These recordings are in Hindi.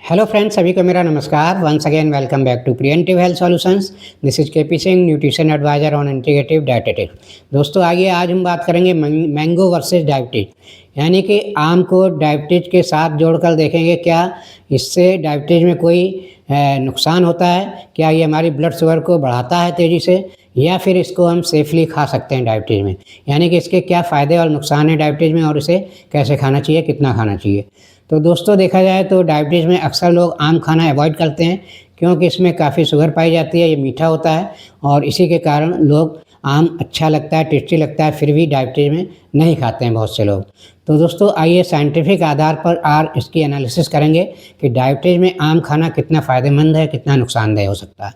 हेलो फ्रेंड्स, सभी को मेरा नमस्कार। Once again welcome back to preventive health solutions. This is KP Singh, nutrition adviser on integrative dietetics. दोस्तों आइए आज हम बात करेंगे मैंगो वर्सेस डायबिटीज, यानी कि आम को डायबिटीज के साथ जोड़कर देखेंगे क्या इससे डायबिटीज में कोई नुकसान होता है, क्या ये हमारी ब्लड शुगर को बढ़ाता है तेज़ी से, या फिर इसको हम सेफली खा सकते हैं डायबिटीज में, यानी कि इसके क्या फ़ायदे और नुकसान हैं डायबिटीज में और इसे कैसे खाना चाहिए, कितना खाना चाहिए। तो दोस्तों देखा जाए तो डायबिटीज़ में अक्सर लोग आम खाना अवॉइड करते हैं क्योंकि इसमें काफ़ी शुगर पाई जाती है, ये मीठा होता है और इसी के कारण लोग आम अच्छा लगता है, टेस्टी लगता है, फिर भी डायबिटीज़ में नहीं खाते हैं बहुत से लोग। तो दोस्तों आइए साइंटिफिक आधार पर इसकी एनालिसिस करेंगे कि डायबिटीज़ में आम खाना कितना फ़ायदेमंद है, कितना नुकसानदेह हो सकता है।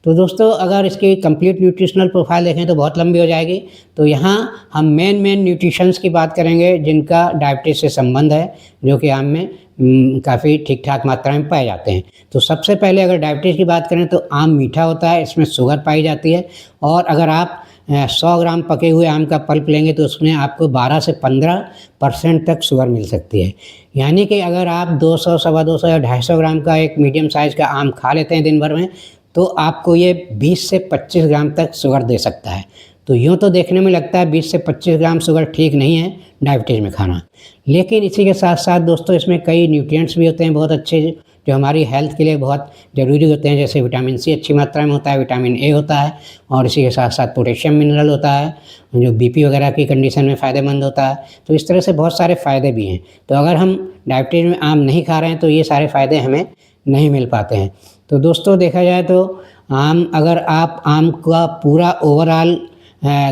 तो दोस्तों अगर इसकी कंप्लीट न्यूट्रिशनल प्रोफाइल देखें तो बहुत लंबी हो जाएगी, तो यहाँ हम मेन न्यूट्रिशंस की बात करेंगे जिनका डायबिटीज़ से संबंध है, जो कि आम में काफ़ी ठीक ठाक मात्रा में पाए जाते हैं। तो सबसे पहले अगर डायबिटीज़ की बात करें तो आम मीठा होता है, इसमें शुगर पाई जाती है और अगर आप 100 ग्राम पके हुए आम का पल्प लेंगे तो उसमें आपको 12 से 15% तक शुगर मिल सकती है। यानी कि अगर आप 200, सवा 200 या 250 ग्राम का एक मीडियम साइज़ का आम खा लेते हैं दिन भर में, तो आपको ये 20 से 25 ग्राम तक शुगर दे सकता है। तो यूँ तो देखने में लगता है 20 से 25 ग्राम शुगर ठीक नहीं है डायबिटीज़ में खाना, लेकिन इसी के साथ साथ दोस्तों इसमें कई न्यूट्रिएंट्स भी होते हैं बहुत अच्छे, जो हमारी हेल्थ के लिए बहुत ज़रूरी होते हैं। जैसे विटामिन सी अच्छी मात्रा में होता है, विटामिन ए होता है और इसी के साथ साथ पोटेशियम मिनरल होता है जो बीपी वगैरह की कंडीशन में फ़ायदेमंद होता है। तो इस तरह से बहुत सारे फ़ायदे भी हैं। तो अगर हम डायबिटीज़ में आम नहीं खा रहे हैं तो ये सारे फ़ायदे हमें नहीं मिल पाते हैं। तो दोस्तों देखा जाए तो अगर आप आम का पूरा ओवरऑल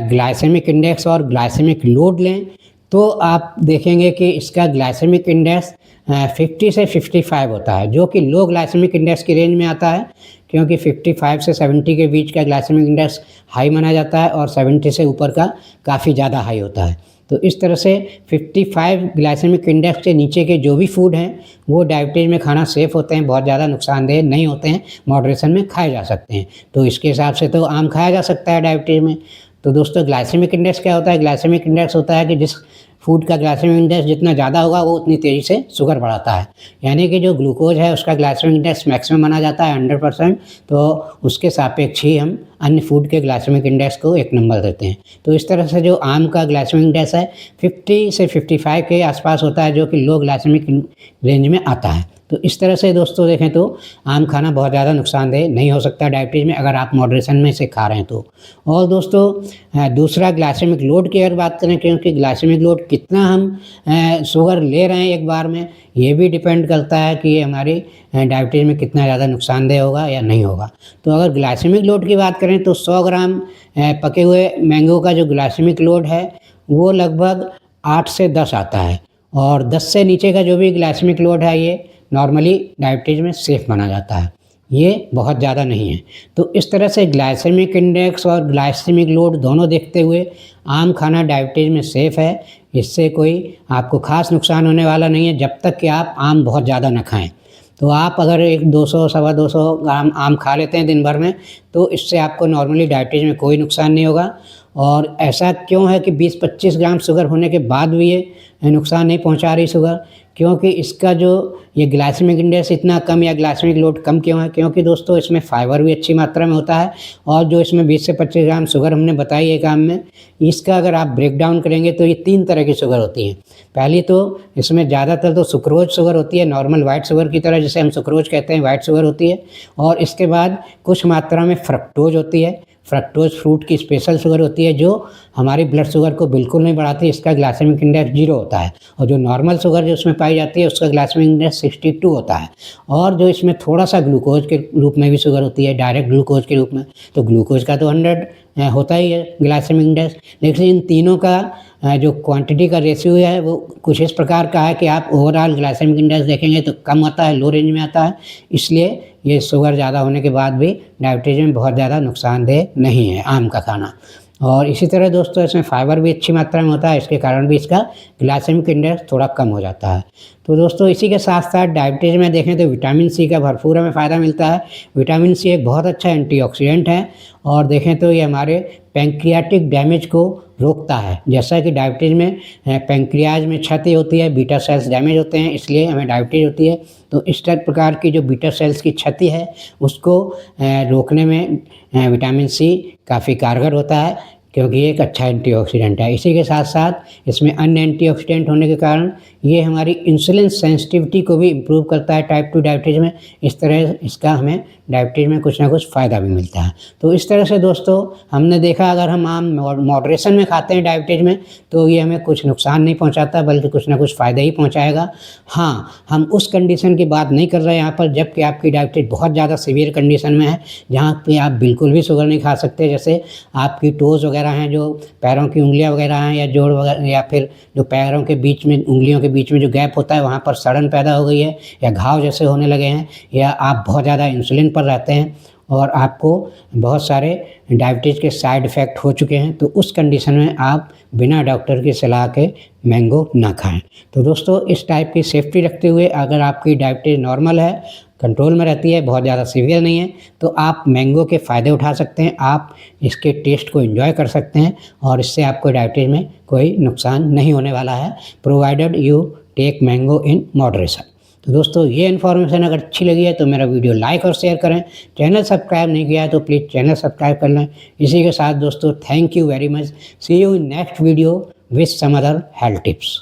ग्लाइसेमिक इंडेक्स और ग्लाइसेमिक लोड लें तो आप देखेंगे कि इसका ग्लाइसेमिक इंडेक्स 50 से 55 होता है, जो कि लो ग्लाइसेमिक इंडेक्स की रेंज में आता है, क्योंकि 55 से 70 के बीच का ग्लाइसेमिक इंडेक्स हाई माना जाता है और 70 से ऊपर का काफ़ी ज़्यादा हाई होता है। तो इस तरह से 55 ग्लाइसेमिक इंडेक्स के नीचे के जो भी फूड हैं वो डायबिटीज़ में खाना सेफ़ होते हैं, बहुत ज़्यादा नुकसानदेह नहीं होते हैं, मॉडरेशन में खाए जा सकते हैं। तो इसके हिसाब से तो आम खाया जा सकता है डायबिटीज़ में। तो दोस्तों ग्लाइसेमिक इंडेक्स क्या होता है? ग्लाइसेमिक इंडेक्स होता है कि जिस फूड का ग्लाइसेमिक इंडेक्स जितना ज़्यादा होगा वो उतनी तेज़ी से शुगर बढ़ाता है। यानी कि जो ग्लूकोज है उसका ग्लाइसेमिक इंडेक्स मैक्सिमम माना जाता है 100%, तो उसके सापेक्ष ही हम अन्य फूड के ग्लाइसेमिक इंडेक्स को 1 नंबर देते हैं। तो इस तरह से जो आम का ग्लाइसेमिक इंडेक्स है 50 से 55 के आसपास होता है, जो कि लो ग्लाइसेमिक रेंज में आता है। तो इस तरह से दोस्तों देखें तो आम खाना बहुत ज़्यादा नुकसानदेह नहीं हो सकता डायबिटीज़ में, अगर आप मॉडरेशन में इसे खा रहे हैं तो। और दोस्तों दूसरा ग्लाइसेमिक लोड की अगर बात करें, क्योंकि ग्लाइसेमिक लोड कितना हम शुगर ले रहे हैं एक बार में, ये भी डिपेंड करता है कि ये हमारी डायबिटीज़ में कितना ज़्यादा नुकसानदेह होगा या नहीं होगा। तो अगर ग्लाइसेमिक लोड की बात करें तो 100 ग्राम पके हुए मैंगो का जो ग्लाइसेमिक लोड है वो लगभग 8 से 10 आता है, और 10 से नीचे का जो भी ग्लाइसेमिक लोड है ये नॉर्मली डायबिटीज़ में सेफ़ माना जाता है, ये बहुत ज़्यादा नहीं है। तो इस तरह से ग्लाइसेमिक इंडेक्स और ग्लाइसेमिक लोड दोनों देखते हुए आम खाना डायबिटीज़ में सेफ़ है। इससे कोई आपको ख़ास नुकसान होने वाला नहीं है जब तक कि आप आम बहुत ज़्यादा न खाएं। तो आप अगर एक 200, सवा 200 ग्राम आम खा लेते हैं दिन भर में तो इससे आपको नॉर्मली डायबिटीज़ में कोई नुकसान नहीं होगा। और ऐसा क्यों है कि 20-25 ग्राम शुगर होने के बाद भी ये नुकसान नहीं पहुंचा रही शुगर? क्योंकि इसका जो ये ग्लाइसेमिक इंडेक्स इतना कम या ग्लाइसेमिक लोड कम क्यों है? क्योंकि दोस्तों इसमें फाइबर भी अच्छी मात्रा में होता है, और जो इसमें 20 से 25 ग्राम शुगर हमने बताई एक आम में, इसका अगर आप ब्रेक डाउन करेंगे तो ये 3 तरह की शुगर होती है। पहली तो इसमें ज़्यादातर तो सुक्रोज शुगर होती है, नॉर्मल वाइट शुगर की तरह, जिसे हम सुक्रोज कहते हैं, वाइट शुगर होती है। और इसके बाद कुछ मात्रा में फ्रक्टोज होती है। फ्रक्टोज फ्रूट की स्पेशल शुगर होती है जो हमारी ब्लड शुगर को बिल्कुल नहीं बढ़ाती, इसका ग्लाइसेमिक इंडेक्स 0 होता है। और जो नॉर्मल शुगर जो उसमें पाई जाती है उसका ग्लाइसेमिक इंडेक्स 62 होता है। और जो इसमें थोड़ा सा ग्लूकोज के रूप में भी शुगर होती है, डायरेक्ट ग्लूकोज के रूप में, तो ग्लूकोज का तो 100 होता ही है ग्लाइसेमिक इंडेक्स। लेकिन इन तीनों का जो क्वांटिटी का रेशियो है वो कुछ इस प्रकार का है कि आप ओवरऑल ग्लाइसेमिक इंडेक्स देखेंगे तो कम आता है, लो रेंज में आता है। इसलिए ये शुगर ज़्यादा होने के बाद भी डायबिटीज़ में बहुत ज़्यादा नुकसानदेह नहीं है आम का खाना। और इसी तरह दोस्तों इसमें फाइबर भी अच्छी मात्रा में होता है, इसके कारण भी इसका ग्लाइसेमिक इंडेक्स थोड़ा कम हो जाता है। तो दोस्तों इसी के साथ साथ डायबिटीज़ में देखें तो विटामिन सी का भरपूर हमें फ़ायदा मिलता है। विटामिन सी एक बहुत अच्छा एंटीऑक्सीडेंट है और देखें तो ये हमारे पैंक्रियाटिक डैमेज को रोकता है। जैसा कि डायबिटीज़ में पैंक्रियाज में क्षति होती है, बीटा सेल्स डैमेज होते हैं, इसलिए हमें डायबिटीज़ होती है। तो इस प्रकार की जो बीटा सेल्स की क्षति है उसको रोकने में विटामिन सी काफ़ी कारगर होता है, क्योंकि ये एक अच्छा एंटीऑक्सीडेंट है। इसी के साथ साथ इसमें अन्य एंटीऑक्सीडेंट होने के कारण ये हमारी इंसुलिन सेंसिटिविटी को भी इम्प्रूव करता है टाइप 2 डायबिटीज़ में। इस तरह इसका हमें डायबिटीज़ में कुछ ना कुछ फ़ायदा भी मिलता है। तो इस तरह से दोस्तों हमने देखा, अगर हम आम मॉडरेशन में खाते हैं डायबिटीज़ में तो ये हमें कुछ नुकसान नहीं पहुंचाता, बल्कि कुछ ना कुछ फ़ायदा ही पहुंचाएगा। हाँ, हम उस कंडीशन की बात नहीं कर रहे हैं यहाँ पर जबकि आपकी डायबिटीज़ बहुत ज़्यादा सीवियर कंडीशन में है, जहाँ पे आप बिल्कुल भी शुगर नहीं खा सकते। जैसे आपकी टोज़ वगैरह हैं, जो पैरों की उंगलियां वगैरह हैं, या जोड़ वगैरह, या फिर जो पैरों के बीच में उंगलियों के बीच में जो गैप होता है वहाँ पर सड़न पैदा हो गई है, या घाव जैसे होने लगे हैं, या आप बहुत ज़्यादा इंसुलिन पर रहते हैं और आपको बहुत सारे डायबिटीज़ के साइड इफ़ेक्ट हो चुके हैं, तो उस कंडीशन में आप बिना डॉक्टर की सलाह के मैंगो ना खाएं। तो दोस्तों इस टाइप की सेफ्टी रखते हुए, अगर आपकी डायबिटीज़ नॉर्मल है, कंट्रोल में रहती है, बहुत ज़्यादा सीवियर नहीं है, तो आप मैंगो के फ़ायदे उठा सकते हैं। आप इसके टेस्ट को एंजॉय कर सकते हैं और इससे आपको डायबिटीज़ में कोई नुकसान नहीं होने वाला है, provided you take mango in moderation. तो दोस्तों ये इन्फॉर्मेशन अगर अच्छी लगी है तो मेरा वीडियो लाइक और शेयर करें। चैनल सब्सक्राइब नहीं किया है तो प्लीज़ चैनल सब्सक्राइब कर लें। इसी के साथ दोस्तों thank you very much. See you in next video with some other health tips.